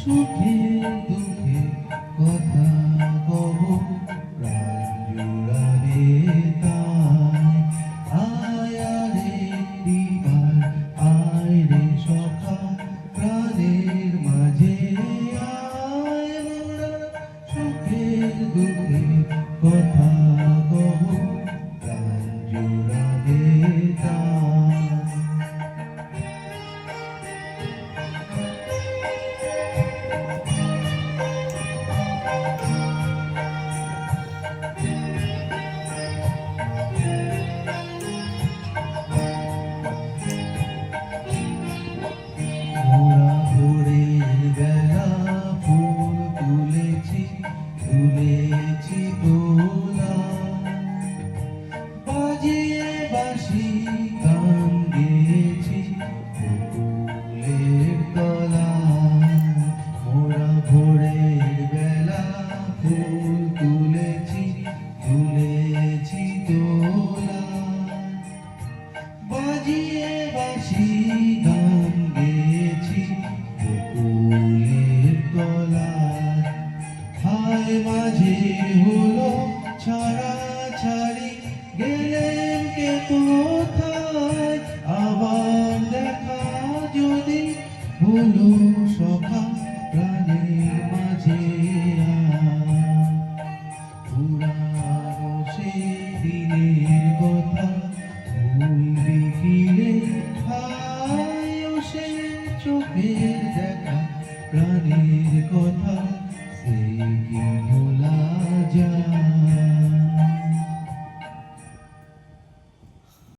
সুখে দুঃখে কথা কব প্রাণ জুড়াবে তাই আয় রে দিবার আয় রে সখা প্রাণের মাঝে আয় মোরা সুখে দুঃখে কথা কব প্রাণ জুড়াবে তাই মোরা ভোরের বেলা ফুল তুলেছি দোলা বাজিয়ে বাঁশি গান গেয়েছি বকুলের তলায় মোরা ভোরের বেলা ফুল তুলেছি দোলা বাজিয়ে বাঁশি গান গেয়েছি বকুলের তলায় হায় মাঝে হলো ছাড়াছাড়ি গেলেন কে কোথায় আবার দেখা যদি হলো সখা প্রাণের মাঝে পুরানো সেই দিনের কথা ভুলবি কিরে হায় সে চোখের দেখা প্রাণের কথা সেই